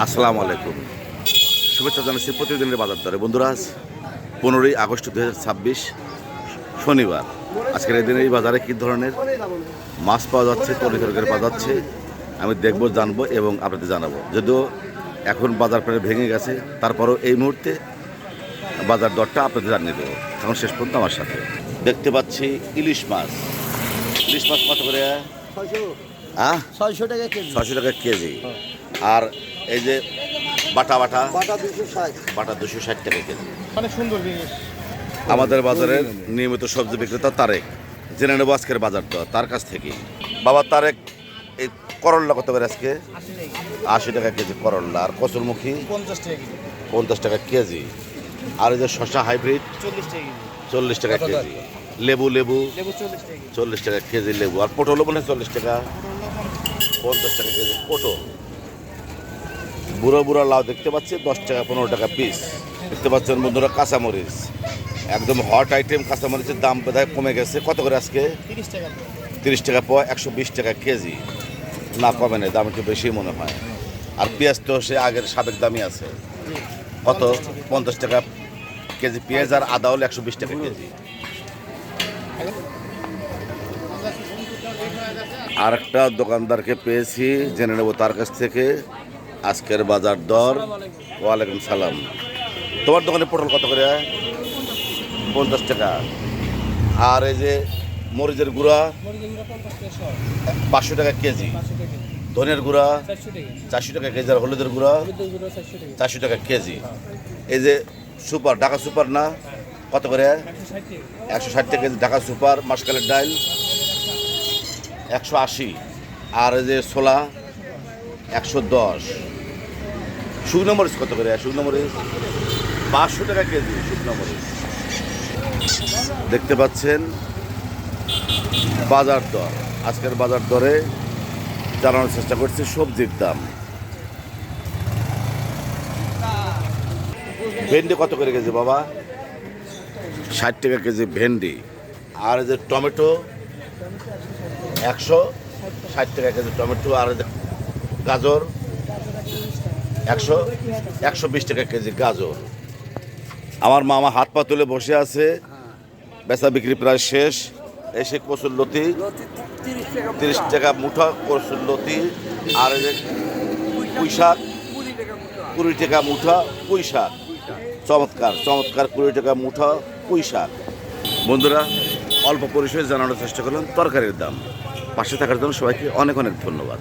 আসসালামু আলাইকুম। শুভেচ্ছা জানাচ্ছি প্রতিদিনের বাজার দরে। বন্ধুরা, আজ 15ই আগস্ট 2026 শনিবার। আজকের এই দিনে এই বাজারে কী ধরনের মাছ পাওয়া যাচ্ছে, তরকারি পাওয়া যাচ্ছে আমি দেখব, জানবো এবং আপনাদের জানাবো। যদিও এখন বাজার প্রায় ভেঙে গেছে, তারপরও এই মুহূর্তে বাজার দরটা আপনাদের জানিয়ে দেবো। এখন শেষ পর্যন্ত আমার সাথে। দেখতে পাচ্ছি ইলিশ মাছ কত করে? 600 টাকা কেজি। 600 টাকা কেজি। আর এই যে বাটা 260 টাকা কেজি। অনেক সুন্দর জিনিস। আমাদের বাজারের নিয়মিত সবজি বিক্রেতা তারেক, জেনে নেবো আজকের বাজার দর তার কাছ থেকে। বাবা তারেক, এই করল্লা কত করে আজকে? 80 টাকা কেজি করল্লা। আর কচুরমুখী 50 টাকা কেজি। আর এই যে শশা হাইব্রিড 40 টাকা কেজি। লেবু 40 টাকা কেজি লেবু। আর পটলও মনে হয় 40 টাকা, 50 টাকা কেজি পটল। বুড়ো লাউ দেখতে পাচ্ছি 10 টাকা 15 টাকা পিস। দেখতে পাচ্ছেন বন্ধুরা কাঁচামরিচ, একদম হট আইটেম। কাঁচামরিচের দাম বোধহয় কমে গেছে। কত করে আজকে? 30 টাকা পাওয়া, 120 টাকা কেজি। না, কমে নেই, দাম একটু বেশি মনে হয়। আর পেঁয়াজ তো সে আগের সাবেক দামই আছে। কত? 50 টাকা কেজি পেঁয়াজ। আর আদা হলো 120 টাকা কেজি। আর একটা দোকানদারকে পেয়েছি, জেনে নেব তার কাছ থেকে আজকের বাজার দর। ওয়ালাইকুম সালাম। তোমার দোকানে পটল কত করে? 50 টাকা। আর এই যে মরিচের গুঁড়া 500 টাকা কেজি। ধনের গুঁড়া 400 টাকা কেজি। আর হলুদের গুঁড়া 400 টাকা কেজি। এই যে সুপার, ঢাকা সুপার না, কত করে? 160 টাকা কেজি ঢাকা সুপার। মাসকালের ডাল 180। আর এই যে ছোলা 110। শুকনো মরিচ কত করে? শুকনো মরিচ 500 টাকা কেজি শুকনো মরিচ। দেখতে পাচ্ছেন বাজার দর। আজকের বাজার দরে জানানোর চেষ্টা করছি সবজির দাম। ভেন্ডি কত করে কেজি বাবা? 60 টাকা কেজি ভেন্ডি। আর এই যে টমেটো 160 টাকা কেজি টমেটো। আর এই যে গাজর 120 টাকা কেজি গাজর। আমার মামা হাত পা তুলে বসে আছে, বেচা বিক্রি প্রায় শেষ। এসে কচুরলতি 30 টাকা মুঠা কচুরলতি। আর এই যে পুঁই শাক 20 টাকা মুঠা পুঁই শাক। চমৎকার 20 টাকা মুঠা পুঁই শাক। বন্ধুরা, অল্প পরিসরে জানানোর চেষ্টা করলাম তরকারির দাম। পাশে থাকার জন্য সবাইকে অনেক ধন্যবাদ।